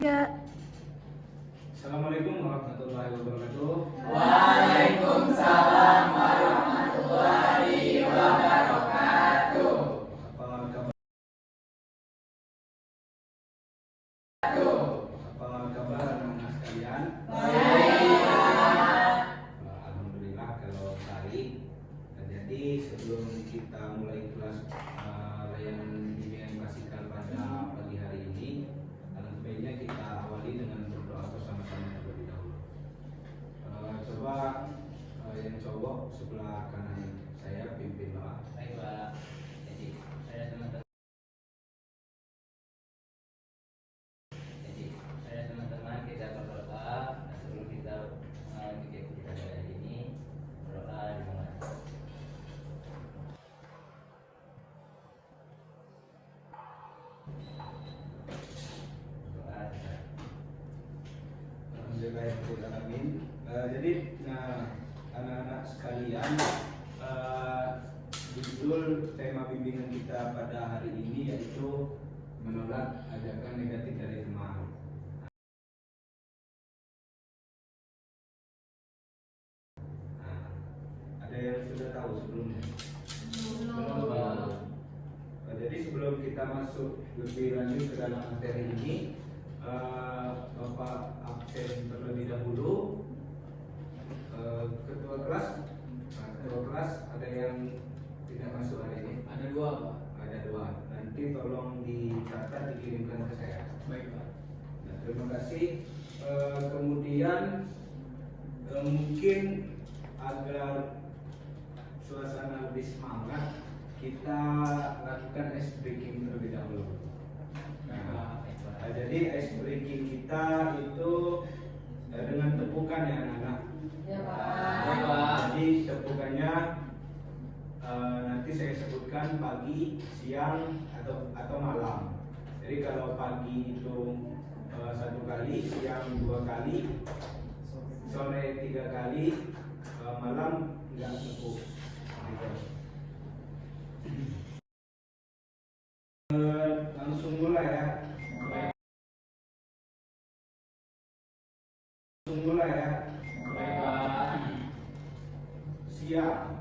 Ya. Assalamualaikum warahmatullahi wabarakatuh. Waalaikumsalam warahmatullahi wabarakatuh. Apa kabar anak-anak sekalian? Baik. Alhamdulillah kalau baik. Jadi sebelum kita mulai kelas layanan bimbingan klasikal pada pagi hari ini, sebaiknya kita awali dengan berdoa bersama-sama terlebih dahulu. Coba yang cowok sebelah kanan saya pimpin doa. Baik, Pak. Jadi, saya teman-teman kita berdoa sebelum kita mengikuti pada hari ini. Berdoa dimulai. Alhamdulillahirrahmanirrahim. Jadi anak-anak sekalian, judul tema bimbingan kita pada hari ini yaitu menolak ajakan negatif dari teman. Ada yang sudah tahu sebelumnya? Belum. Jadi sebelum kita masuk lebih lanjut ke dalam materi ini, Bapak absen terlebih dahulu. Ketua kelas ada yang tidak masuk hari ini? Ada dua, Pak. Ada dua. Nanti tolong dicatat dikirimkan ke saya. Baik, Pak. Nah, terima kasih. Kemudian mungkin agar suasana lebih semangat, kita lakukan ice breaking terlebih dahulu. Jadi ice breaking kita itu dengan tepukan ya anak-anak. Ya, Pak. Jadi tepukannya nanti saya sebutkan pagi, siang atau malam. Jadi kalau pagi itu 1 kali, siang 2 kali, sore 3 kali, malam nggak tepuk. Gitu. Langsung mulai ya. Siang,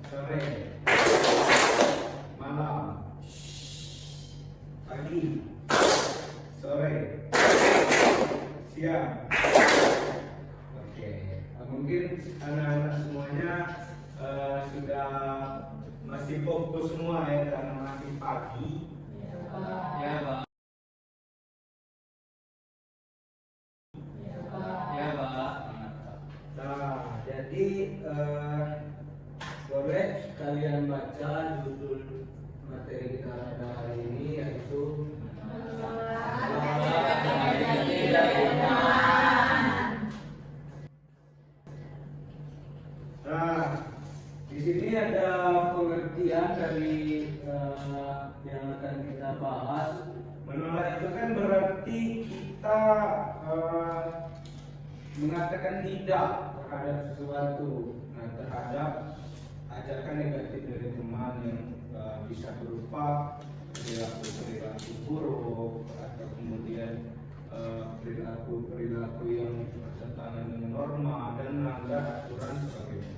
sore, malam, pagi, sore, siang. Oke, mungkin anak-anak semuanya sudah masih fokus semua ya karena masih pagi. Ya, Pak. Ya, Pak. Nah, jadi boleh kalian baca judul materi kita pada hari ini yaitu Nah, di sini ada pengertian dari yang akan kita bahas. Menolak itu kan berarti kita mengatakan tidak terhadap sesuatu, terhadap ajakan negatif dari teman yang bisa berupa perilaku buruk atau kemudian perilaku yang bertentangan dengan norma dan melanggar aturan sebagainya.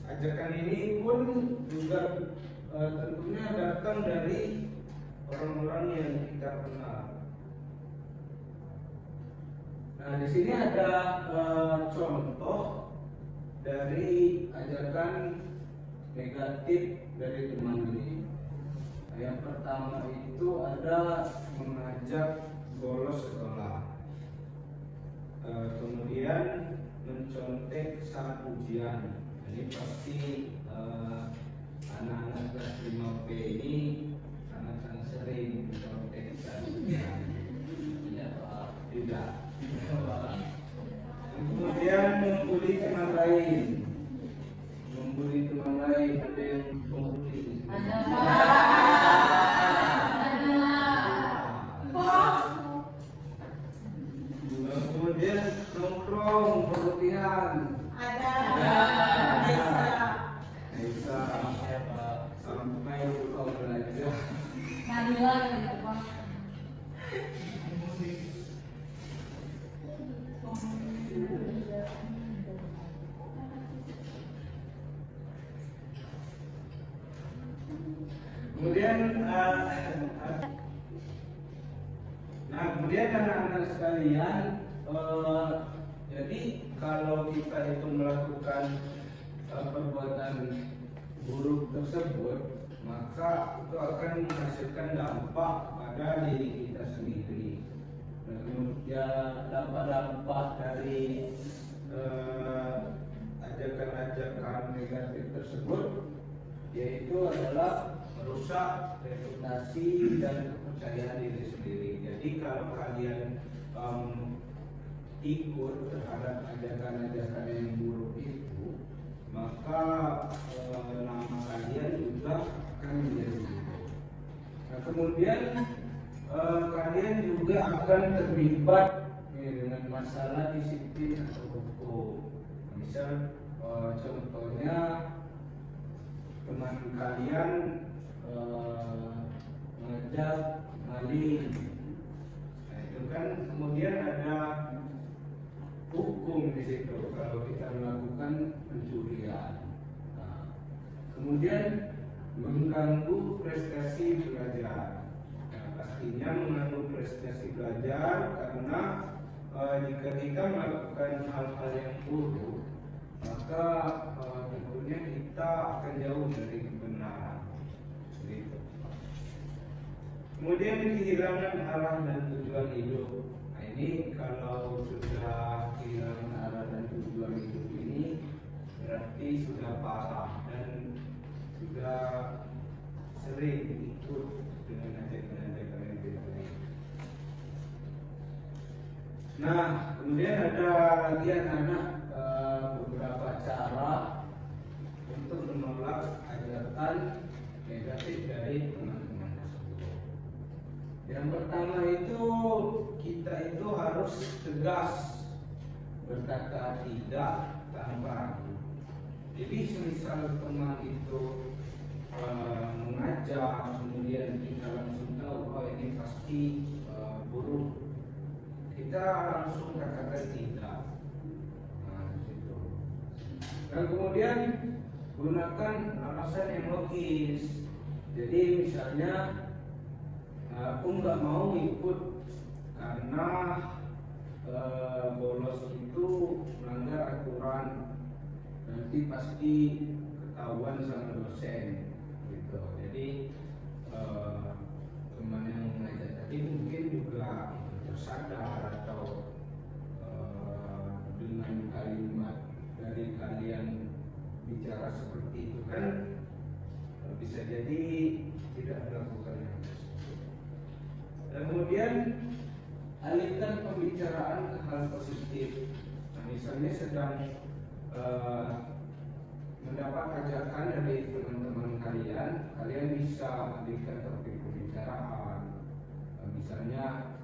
Ajakan ini pun juga tentunya datang dari orang-orang yang kita kenal. Nah, di sini ada contoh dari ajakan negatif dari teman ini. Yang pertama itu ada mengajak bolos sekolah, kemudian mencontek saat ujian. Ini pasti anak-anak kelas 5B ini sangat sering mencontek saat ujian. Tidak. Kemudian membuli teman lain, ada yang membuli. Kemudian nongkrong berlebihan. Ada. Sampai lupa belajar. Keadilan gitu Pak. Kemudian kemudian anak-anak sekalian, jadi kalau kita itu melakukan perbuatan buruk tersebut, maka itu akan menghasilkan dampak pada diri kita sendiri. Nah, kemudian dampak-dampak dari ajakan-ajakan negatif tersebut yaitu adalah merusak reputasi dan kepercayaan diri sendiri. Jadi kalau kalian ikut terhadap ajakan-ajakan yang buruk itu, maka nama kalian juga akan menjadi buruk. Nah, kemudian kalian juga akan terlibat dengan masalah disiplin atau hukum. Misal contohnya teman kalian mengajak maling, nah, itu kan kemudian ada hukum di situ kalau kita melakukan pencurian. Nah, kemudian mengganggu prestasi belajar. Nah, pastinya mengganggu prestasi belajar karena jika kita melakukan hal-hal yang buruk, maka tentunya kita akan jauh dari kebenaran. Gitu. Kemudian kehilangan arah dan tujuan hidup. Nah, ini kalau sudah kehilangan arah dan tujuan hidup ini berarti sudah parah dan sudah sering ikut dengan ajakan-ajakan yang berbeda. Nah, kemudian ada lagi anak-anak beberapa cara untuk menolak ajakan negatif dari teman-teman tersebut. Yang pertama itu kita itu harus tegas berkata tidak tanpa ragu. Jadi semisal teman itu mengajak, kemudian kita langsung tahu oh ini pasti buruk, kita langsung katakan tidak. Dan kemudian gunakan alasan yang logis. Jadi misalnya aku nggak mau ikut karena bolos itu melanggar aturan, nanti pasti ketahuan sama dosen gitu. Jadi teman yang mengajak tadi mungkin juga tersadar atau dengan kalimat dari kalian bicara seperti itu kan bisa jadi tidak melakukan hal tersebut. Dan kemudian alihkan pembicaraan ke hal positif. Nah, misalnya sedang mendapat ajakan dari teman-teman kalian, kalian bisa alihkan topik pembicaraan. Misalnya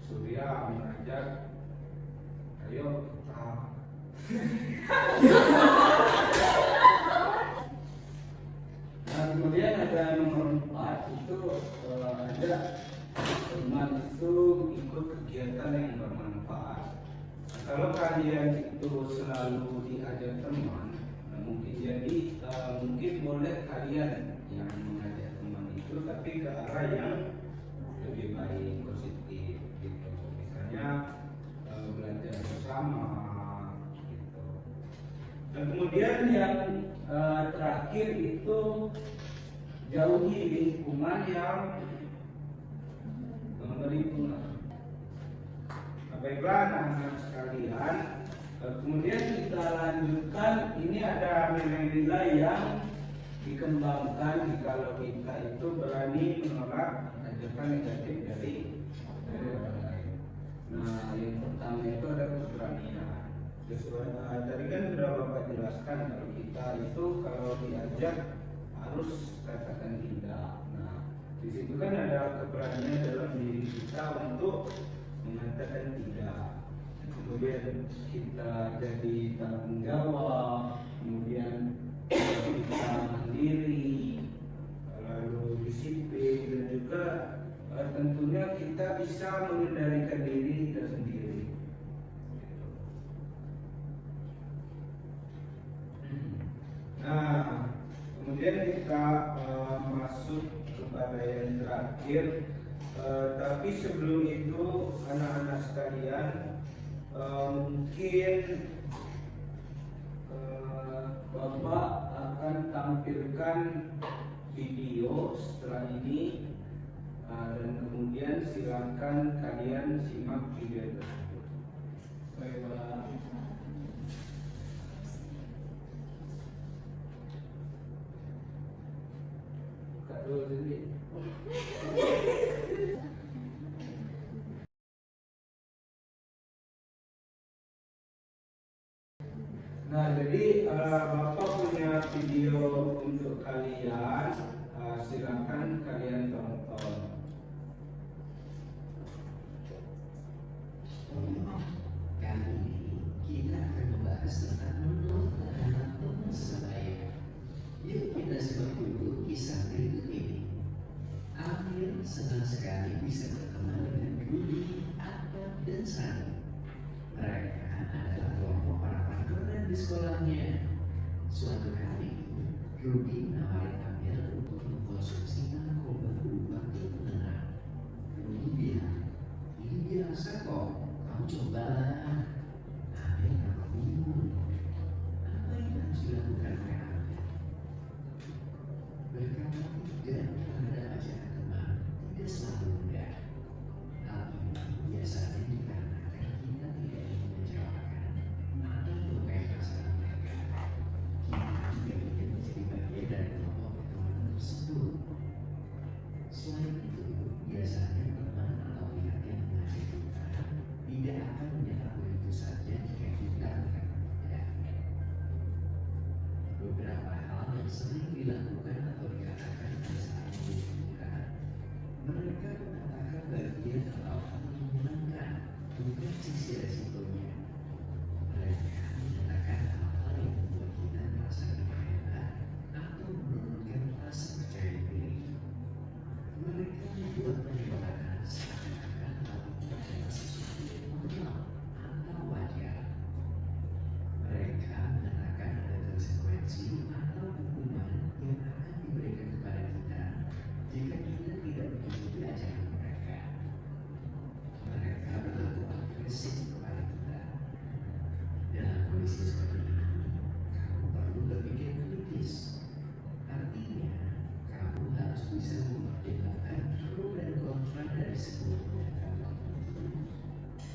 Surya mengajak, ayo kita nah, kemudian ada nomor 4 itu ada teman itu ikut kegiatan yang bermanfaat. Nah, kalau kalian itu selalu diajak teman, nah, mungkin boleh kalian yang mengajak teman itu tapi ke arah yang lebih baik, positif gitu. Misalnya belajar bersama. Dan kemudian yang terakhir itu jauhi lingkungan yang memberi pengaruh. Nah, baiklah anak-anak sekalian, kemudian kita lanjutkan. Ini ada nilai-nilai yang dikembangkan kalau kita itu berani menolak ajakan negatif dari orang lain. Nah, yang pertama itu ada keberanian. Tadi kan sudah Bapak jelaskan kalau kita itu kalau diajak harus katakan tidak. Nah, di situ kan ada keberanian dalam diri kita untuk mengatakan tidak. Kemudian kita jadi tanggung jawab, kemudian kita mandiri, lalu di disiplin, dan juga tentunya kita bisa mengendalikan diri kita sendiri. Nah, kemudian kita masuk kepada yang terakhir. Tapi sebelum itu, anak-anak sekalian, mungkin Bapak akan tampilkan video setelah ini, dan kemudian silakan kalian simak video tersebut. Baik, Pak. Buka dulu sendiri. Nah, jadi Bapak punya video untuk kalian, silakan kalian tonton. Kali ini kita akan membahas tentang menonton sebaya. Yuk kita simak dulu kisah berikut ini. Amir senang sekali bisa berteman dengan Rudy, Akbar, dan Sani. Mereka adalah kelompok orang-orang keren di sekolahnya. Suatu hari, Rudy menawarin Amir untuk mengkonsumsi narkoba waktu menenang. Rudy bilang, ini biasa kok, kamu cobalah. Amir tampak bingung. Apa yang harus dilakukan oleh Amir? Berkata tidak terhadap ajaran teman tidak selalu mudah. Hal ini biasanya dikarenakan kita tidak ingin mengecewakan atau melukai perasaan mereka. Kita juga ingin menjadi bagian dari kelompok teman tersebut. Selain itu, biasanya teman atau pihak yang mengajak kita tidak akan menyerah begitu saja jika kita mengatakannya. Beberapa hal yang sering dilakukan atau dikatakan pada saat kita, mereka mengatakan bagian atau hal yang menyenangkan, bukan sisi resikonya. Mereka menyatakan hal-hal yang membuat kita merasa tidak enak atau menurunkan rasa percaya diri. Mereka membuat penyebabkan seakan-akan hal itu adalah sesuatu yang normal atau wajar. Mereka mengatakan ada konsekuensi atau hukuman yang akan diberikan kepada kita jika kita tidak mengikuti ajaran mereka. Mereka berlaku agresif kepada kita. Dalam kondisi seperti ini, kamu perlu berpikir kritis. Artinya, kamu harus bisa mempertimbangkan pro dan kontra dari sebuah tindakan tertentu,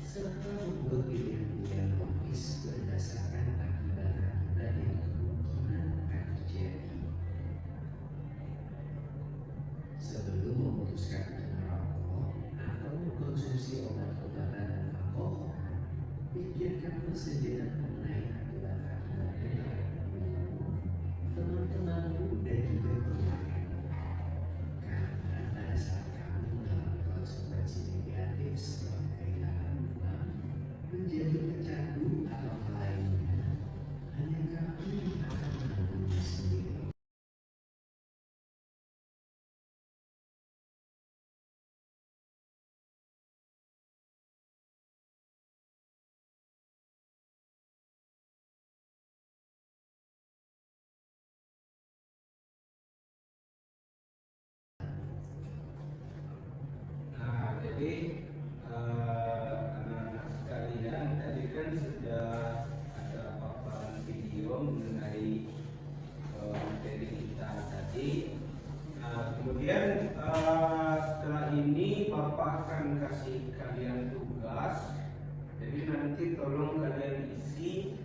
serta membuat pilihan-pilihan logis berdasarkan akibat-akibat yang kemungkinan akan terjadi. Sebelum memutuskan untuk merokok atau mengkonsumsi obat-obatan dan alkohol, pikirkanlah sejenak mengenai akibat-akibatnya terhadap dirimu, teman-temanmu, dan juga keluargamu. Karena pada saat kamu mengalami konsekuensi negatif seperti kehilangan uang, menjadi pecandu atau hal lainnya, hanya kamu yang akan menanggung sendiri. Nah, jadi anak-anak sekalian, tadi kan sudah ada paparan video mengenai materi kita tadi. Nah, kemudian setelah ini Bapak akan kasih kalian tugas. Jadi nanti tolong kalian isi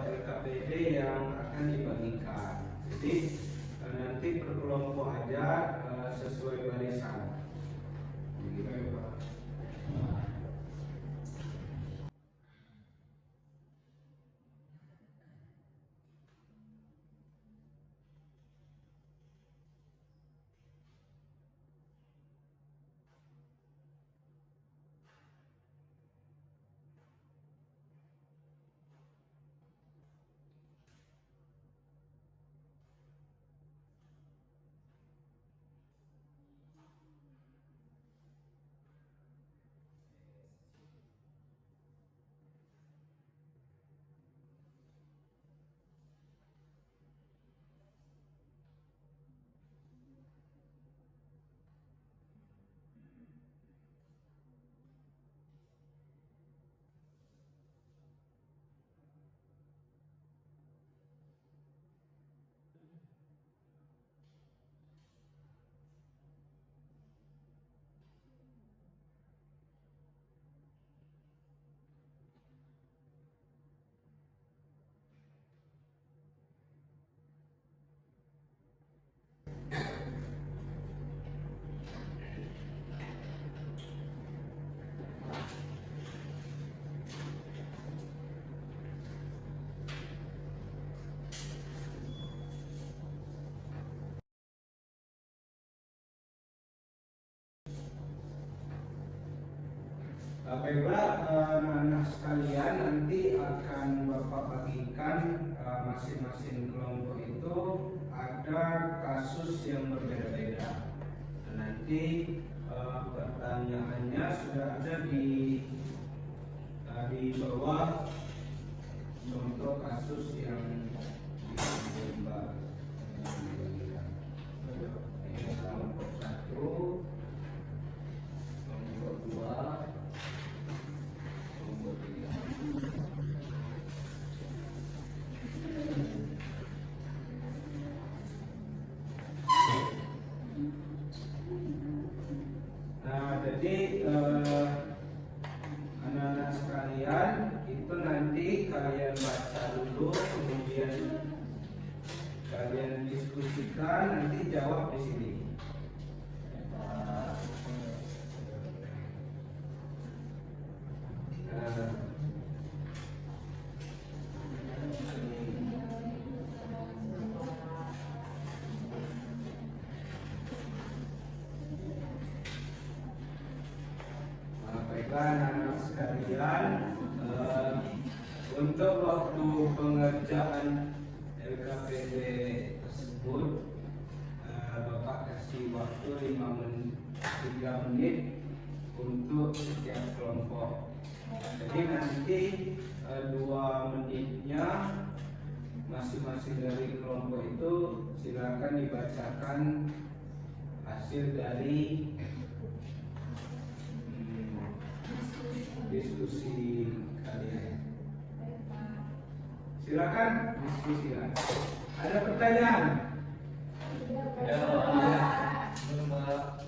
LKPD yang akan dibagikan. Jadi nanti per kelompok aja sesuai barisan. Begitu ya, Pak. Baiklah, anak-anak sekalian, nanti akan Bapak bagikan masing-masing kelompok itu ada kasus yang berbeda-beda. Nanti pertanyaannya sudah ada di bawah contoh kasus yang dibagikan. Ini kelompok 1, kelompok 2, kelompok 3. Nah, jadi anak-anak sekalian, itu nanti kalian baca dulu, kemudian kalian diskusikan, nanti jawab di sini. Baiklah anak-anak sekalian, untuk waktu pengerjaan LKPD tersebut, Bapak kasih waktu 3 menit untuk setiap kelompok. Jadi nanti 2 menitnya masing-masing dari kelompok itu silakan dibacakan hasil dari diskusi kalian. Silakan diskusikan. Ada pertanyaan? Ya, Mbak.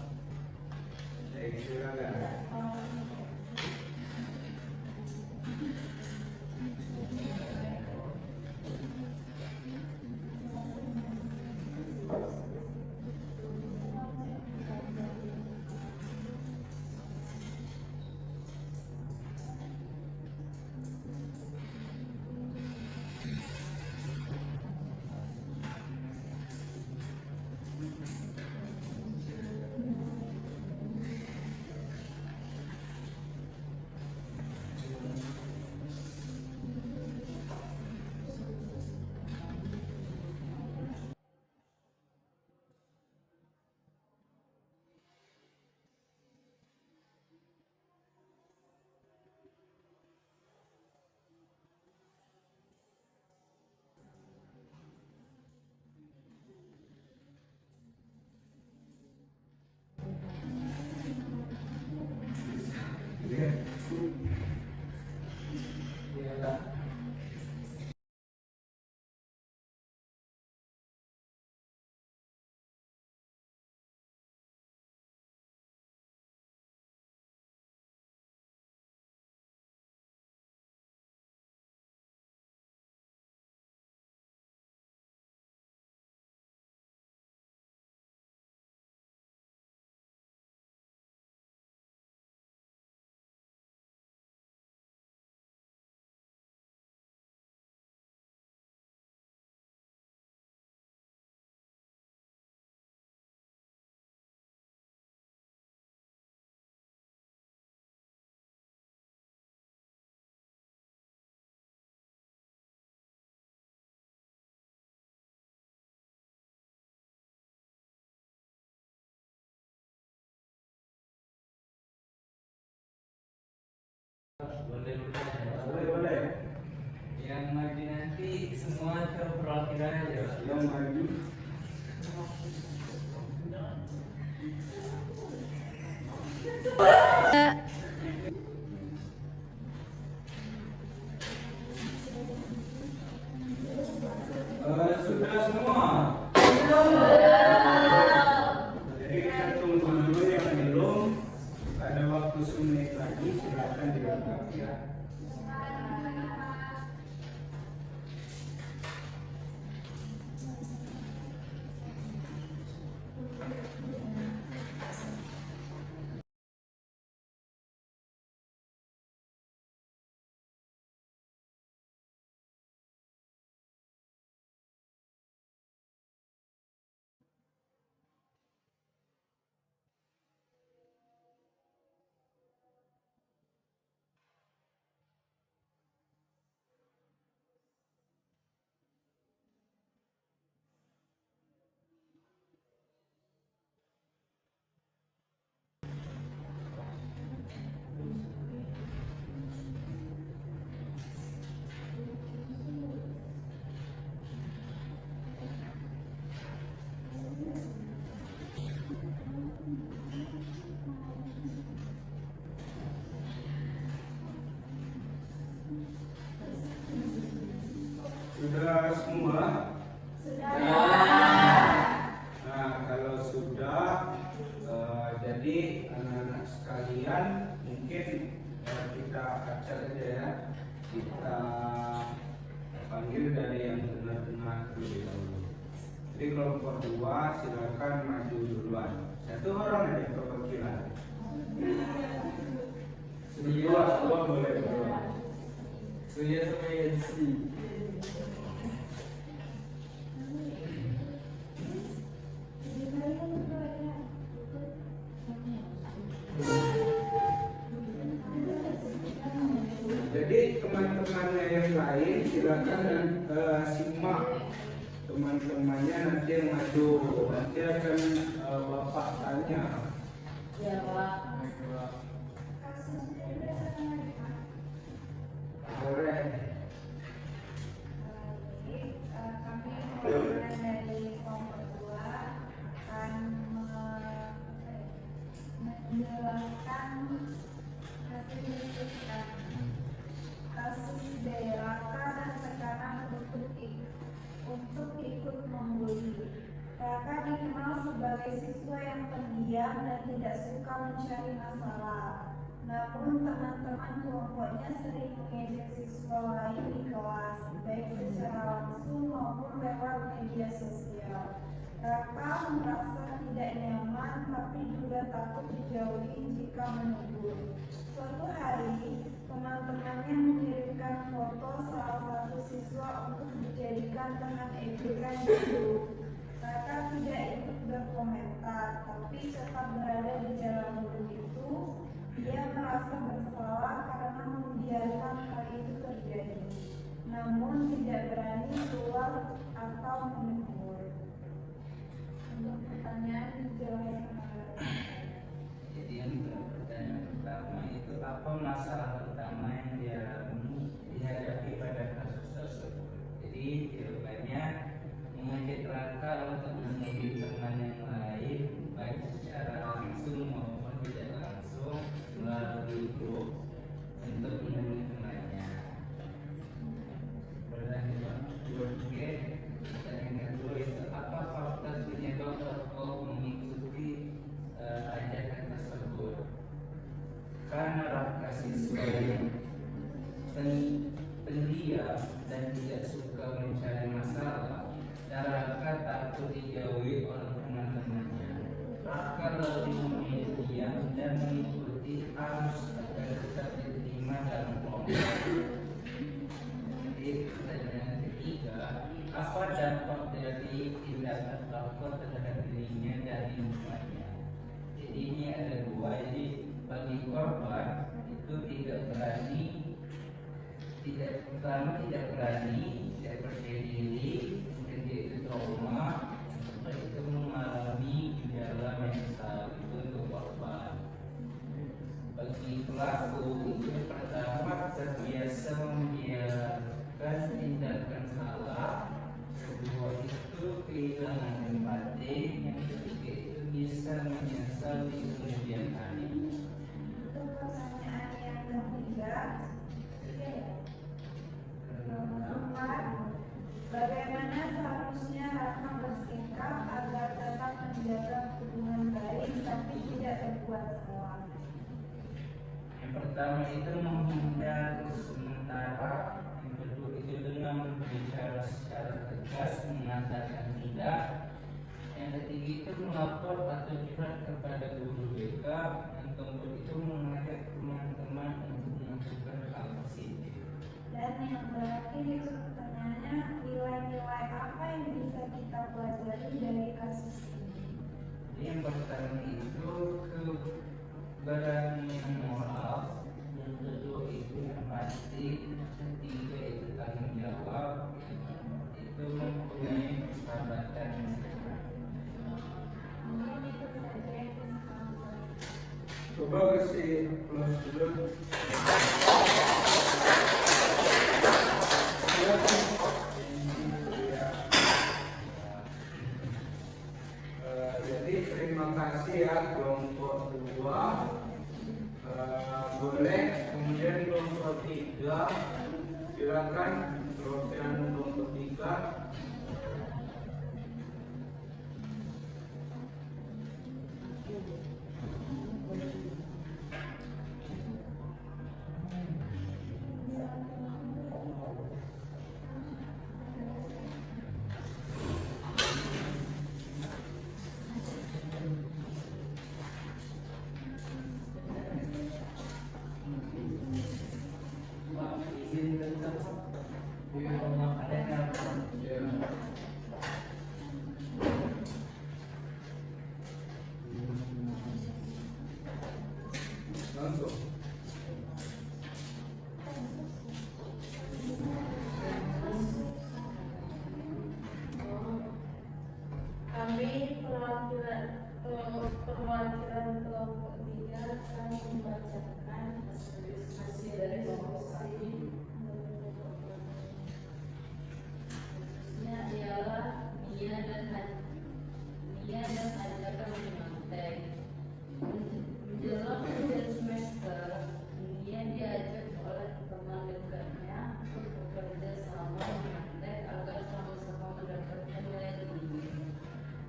Baik, silakan. Boleh. Yang maju nanti semua terperwakilan aja. Yang maju. Sudah semua. Jadi kita tunggu dulu yang belum. Ada waktu 10 menit lagi, silakan dilengkapi ya. anak-anak sekalian, mungkin kita acak aja ya. Kita panggil dari yang tengah-tengah terlebih dahulu. Jadi kelompok 2 silakan maju duluan. 1 orang aja perwakilan. 2 boleh duluan. Surya sama Yansi. Jadi teman-temannya yang lain silakan simak teman-temannya nanti yang maju. Nanti akan Bapak tanya. Ya, Pak. Boleh. Kami perwakilan dari kelompok 2 akan menjelaskan hasil diskusi kasus DLK dan tekanan untuk ikut membuli. Raka dikenal sebagai siswa yang pendiam dan tidak suka mencari masalah. Namun teman-teman kelompoknya sering mengejek siswa lain di kelas, baik secara langsung maupun lewat media sosial. Raka merasa tidak nyaman tapi juga takut dijauhi jika menegur. Suatu hari, teman-temannya mengirimkan foto salah satu siswa untuk dijadikan bahan ejekan di grup. Raka tidak ikut berkomentar, tapi tetap berada di dalam grup itu. Dia merasa bersalah karena membiarkan hal itu terjadi, namun tidak berani keluar atau menegur. Untuk pertanyaan dijelaskan. Jadi yang pertanyaan pertama itu apa masalah pertama yang dihadapi pada kasus tersebut. Jadi jawabannya mengajak Raka untuk menjadi teman yang lain baik secara langsung maupun tidak langsung melalui grup untuk menemui temannya. Oke, pertanyaan kedua itu apa faktor penyebab tokoh mengikuti ajakan tersebut? Karena Raka siswa yang pendiam dan tidak suka mencari masalah, dan Raka takut dijauhi oleh teman-temannya. Raka lebih memilih diam dan mengikuti arus agar tetap diterima dalam kelompok. Jadi pertanyaan ketiga, apa dampak dari tindakan Raka terhadap dirinya dan lingkungannya? Jadi ini ada 2. Jadi bagi korban itu tidak berani, tidak percaya diri, mungkin dia itu trauma, atau itu mengalami gejala mental itu untuk korban. Bagi pelaku itu pertama terbiasa membiarkan tindakan salah, kedua itu kehilangan empati, yang ketiga itu bisa menyesal di kemudian hari. Untuk pertanyaan yang ketiga, keempat, bagaimana seharusnya Raka bersikap agar tetap menjaga hubungan baik tapi tidak berbuat salah? Yang pertama itu menghindar sementara, yang kedua itu dengan berbicara secara tegas mengatakan tidak, yang ketiga itu melapor atau curhat kepada guru BK, yang keempat itu mengajak teman-teman untuk melakukan hal positif. Dan yang terakhir itu pertanyaannya, nilai-nilai apa yang bisa kita pelajari dari kasus ini? Jadi yang pertama itu keberanian moral, yang kedua itu empati, ketiga itu tanggung jawab, itu mempunyai persahabatan yang sehat. Mungkin itu saja yang bisa kami bahas. Coba kasih plus dulu. Jadi terima kasih ya kelompok 2. Boleh kemudian kelompok 3 silakan perwakilan kelompok 3. Langsung. Kami perwakilan kelompok 3 akan membacakan hasil dari diskusi. Ialah Nia dan Hajar menyantai. Menjelang akhir semester, Nia diajak oleh teman dekatnya untuk bekerja sama menyantai agar sama-sama mendapatkan nilai tinggi.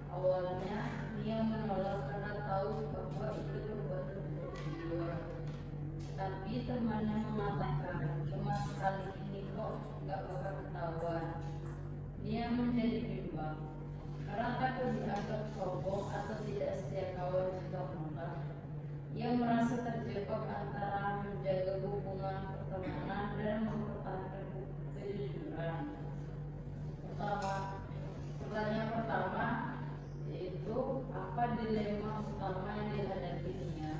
Awalnya Nia menolak karena tahu bahwa itu berbahaya untuk dia. Tapi temannya mengatakan, cuma sekali ini kok nggak bakal ketahuan. Nia menjadi bimbang karena takut dianggap sombong atau tidak setia kawan jika menolak. Ia merasa terjebak antara menjaga hubungan pertemanan dan mempertahankan kejujuran. Pertanyaan pertama yaitu apa dilema utama yang dihadapi Nia?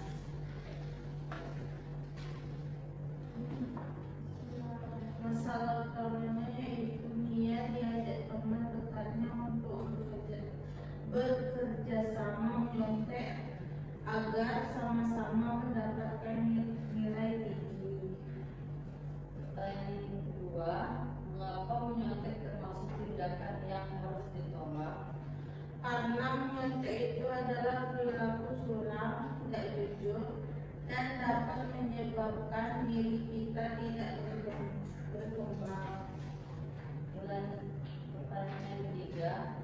Masalah utamanya yaitu Nia diajak teman dekatnya untuk bekerja sama menyontek agar sama-sama mendapatkan nilai tinggi. Pertanyaan yang kedua, mengapa menyontek termasuk tindakan yang harus ditolak? Karena menyontek itu adalah perilaku suram, tidak jujur, dan dapat menyebabkan diri kita tidak berkembang. Pertanyaan ketiga,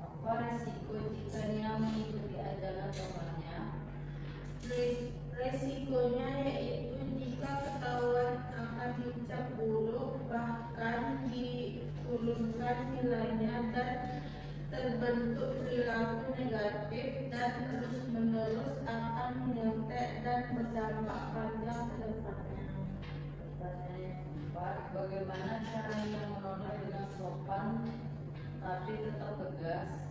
apa resiko jika Nia mengikuti ajaran temannya? Resikonya yaitu jika ketahuan akan dicap buruk, bahkan diturunkan nilainya dan terbentuk perilaku negatif dan terus-menerus akan menyontek dan berdampak panjang ke depannya. Pertanyaan yang keempat, bagaimana caranya menolak dengan sopan tapi tetap tegas?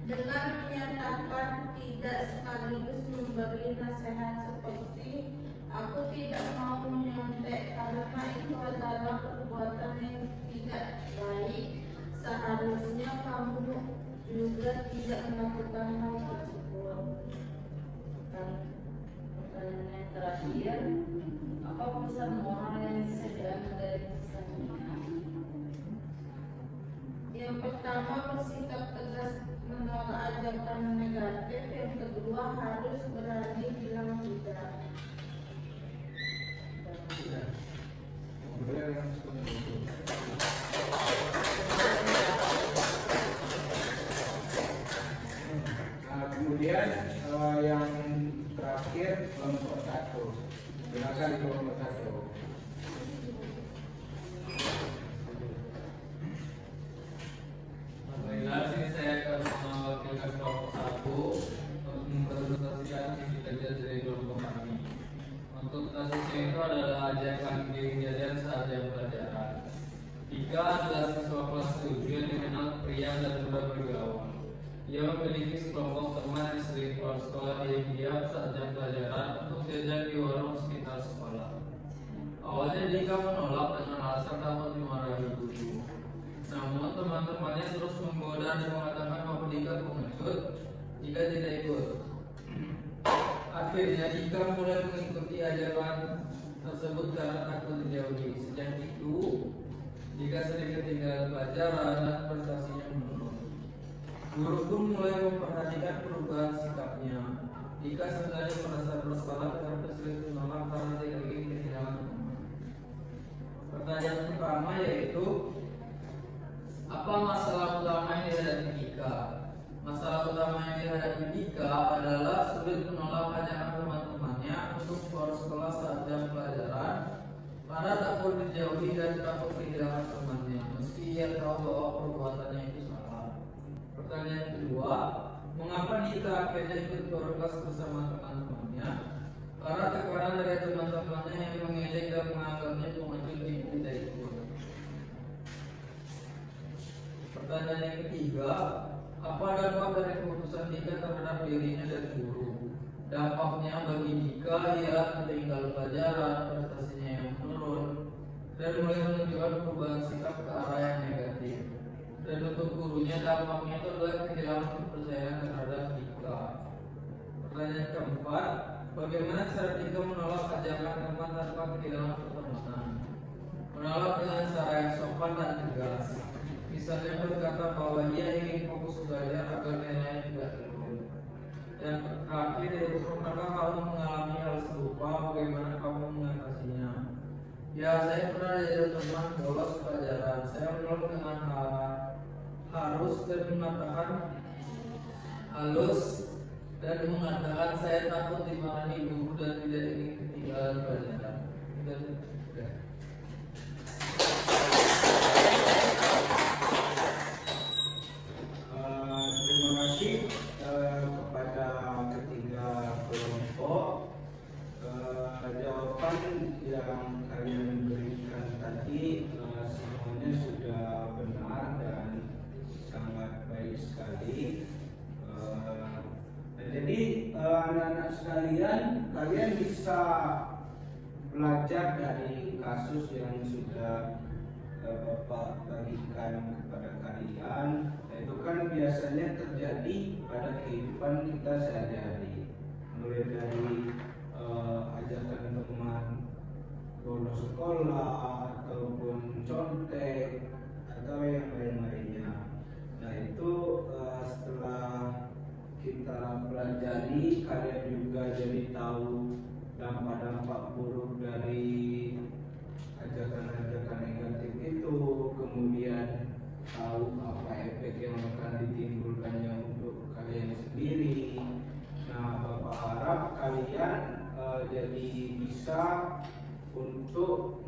Dengan menyatakan tidak sekaligus memberi nasihat seperti aku tidak mau menyontek karena itu adalah perbuatan yang tidak baik, seharusnya kamu juga tidak melakukan hal tersebut. Pertanyaan yang terakhir, apa pesan moral yang bisa diambil dari kisah Nia? Yang pertama, bersikap tegas menolak ajakan negatif. Yang kedua, harus berani bilang tidak. Nah, kemudian yang terakhir kelompok 1. Silakan kelompok 1. Baiklah, sini saya akan mewakilkan kelompok 1 untuk mempresentasikan isi kerja dari kelompok kami. Untuk kasusnya itu adalah ajakan kejadian saat jam pelajaran. Ika adalah siswa kelas 7 yang dikenal pria dan mudah bergaul. Ia memiliki sekelompok teman yang sering pulang sekolah diam-diam saat jam pelajaran untuk jajan di warung sekitar sekolah. Awalnya Dika menolak dengan alasan takut dimarahi guru. Namun teman-temannya terus menggoda dan mengatakan bahwa Dika pengecut jika tidak ikut. Akhirnya Dika mulai mengikuti ajaran tersebut karena takut dijauhi. Sejak itu Dika sering ketinggalan pelajaran dan prestasinya menurun. Guru pun mulai memperhatikan perubahan sikapnya. Dika sebenarnya merasa bersalah karena sering menolak karena tidak ingin kehilangan teman. Pertanyaan pertama yaitu, apa masalah utama yang dihadapi Dika? Masalah utama yang dihadapi Dika adalah sulit menolak ajakan teman-temannya untuk bolos sekolah saat jam pelajaran karena takut dijauhi dan takut kehilangan temannya meski ia tahu bahwa perbuatannya itu salah. Pertanyaan kedua, mengapa Dika akhirnya ikut berkelas bersama teman-temannya? Karena tekanan dari teman-temannya yang mengejek dan menganggapnya pengecut tidak ikut. Pertanyaan yang ketiga, apa dampak dari keputusan Dika terhadap dirinya dan guru? Dampaknya bagi Dika jika ia ketinggalan pelajaran, prestasinya yang menurun, dan mulai menunjukkan perubahan sikap ke arah yang negatif. Dan untuk gurunya dampaknya itu adalah kehilangan kepercayaan terhadap Tika. Pertanyaan keempat, bagaimana cara Tika menolak ajakan teman tanpa kehilangan pertemanan? Menolak dengan cara yang sopan dan tegas. Misalnya berkata bahwa ia ingin fokus belajar agar nilainya tidak turun. Dan terakhir yaitu pernahkah kamu mengalami hal serupa? Bagaimana kamu mengatasinya? Ya, saya pernah jadi teman bolos pelajaran. Saya menolak dengan halus dan mengatakan saya takut dimarahi guru dan tidak ingin ketinggalan pelajaran. Dan sudah. Terima kasih kepada ketiga kelompok. Jawaban yang kalian berikan tadi semuanya sudah benar dan sangat baik sekali. Jadi anak-anak sekalian, kalian bisa belajar dari kasus yang sudah Bapak bagikan kepada kalian. Itu kan biasanya terjadi pada kehidupan kita sehari-hari, mulai dari ajakan teman bolos sekolah ataupun contek atau yang lain-lainnya. Nah itu setelah kita pelajari, kalian juga jadi tahu dampak-dampak buruk dari ajakan-ajakan negatif itu, kemudian tahu apa efek yang akan ditimbulkannya untuk kalian sendiri. Nah, Bapak harap kalian jadi bisa untuk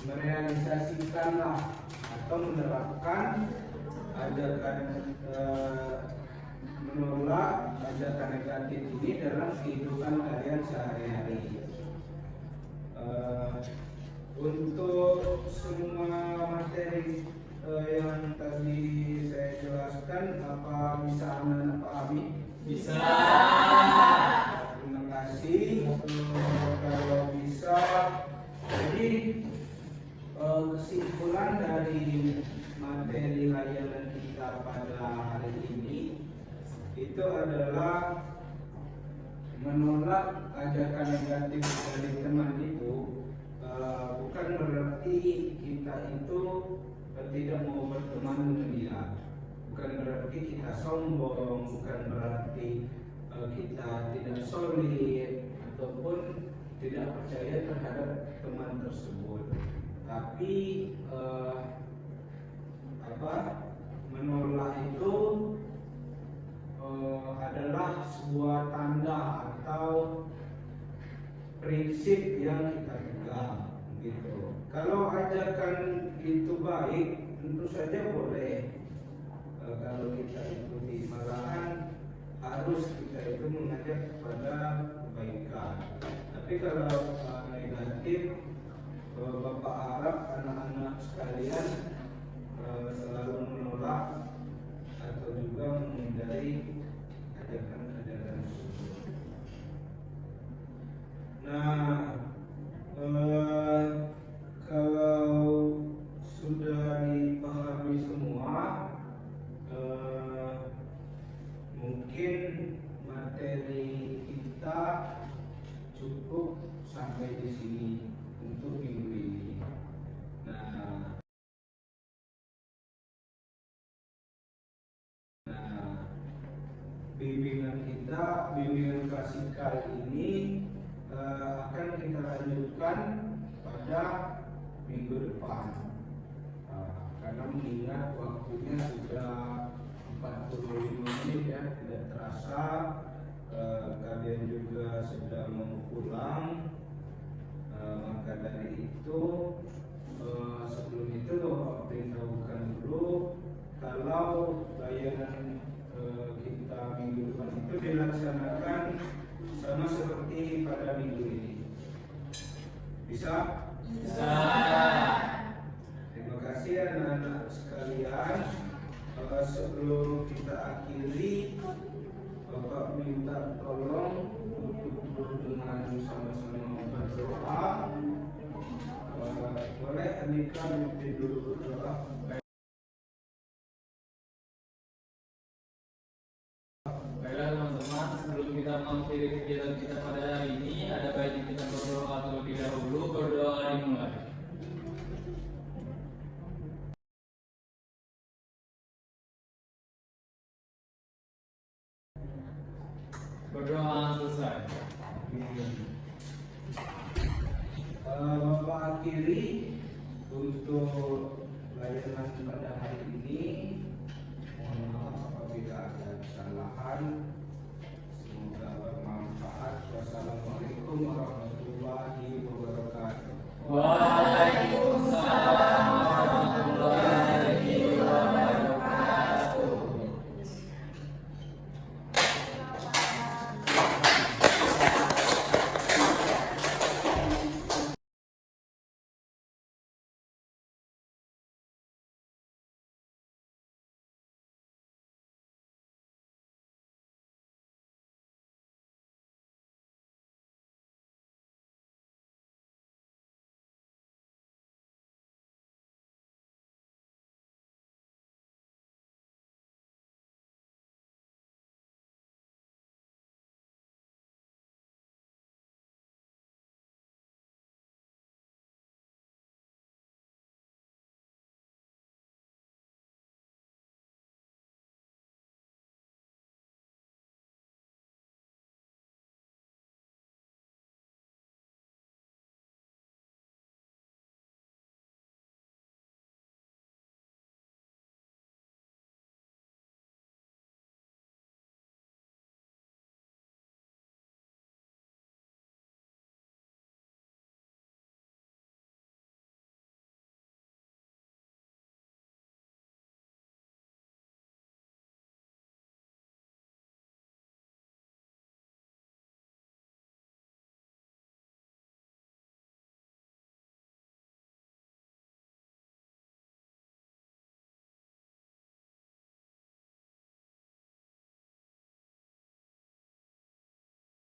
merealisasikanlah atau menerapkan ajakan menolak ajakan negatif ini dalam kehidupan kalian sehari-hari. Untuk semua materi yang tadi saya jelaskan, apa bisa anak-anak pahami? Bisa. Terima kasih. Kalau bisa, jadi kesimpulan dari materi layanan kita pada hari ini itu adalah menolak ajakan negatif dari teman itu bukan berarti kita itu tidak mau berteman dengan dia, bukan berarti kita sombong, bukan berarti kita tidak solid ataupun tidak percaya terhadap teman tersebut. Tapi menolak itu adalah sebuah tanda atau prinsip yang kita pegang gitu. Kalau ajakan itu baik, tentu saja boleh kalau kita ikuti, malahan harus kita itu mengajak kepada kebaikan. Tapi kalau negatif, Bapak harap anak-anak sekalian selalu menolak atau juga menghindari ajakan-ajakan tersebut. Nah, kalau sudah dipahami semua, mungkin materi kita cukup sampai di sini untuk minggu ini. Bimbingan klasikal ini akan kita lanjutkan pada minggu depan, karena mengingat waktunya sudah 45 menit ya, tidak terasa. Kalian juga sudah mau pulang, maka dari itu sebelum itu Bapak beritahukan dulu kalau layanan kita minggu depan itu dilaksanakan sama seperti pada minggu ini. Bisa? Bisa. Terima kasih anak-anak sekalian. Sebelum kita akhiri, Bapak minta tolong sama-sama berdoa. Boleh Andika memimpin dulu berdoa. Baiklah teman-teman, sebelum kita mengakhiri kegiatan kita pada hari ini, ada baiknya kita berdoa terlebih dahulu. Berdoa dimulai. Berdoa selesai. Bapak akhiri untuk layanan pada hari ini. Mohon maaf apabila ada kesalahan. Semoga bermanfaat. Wassalamualaikum warahmatullahi wabarakatuh.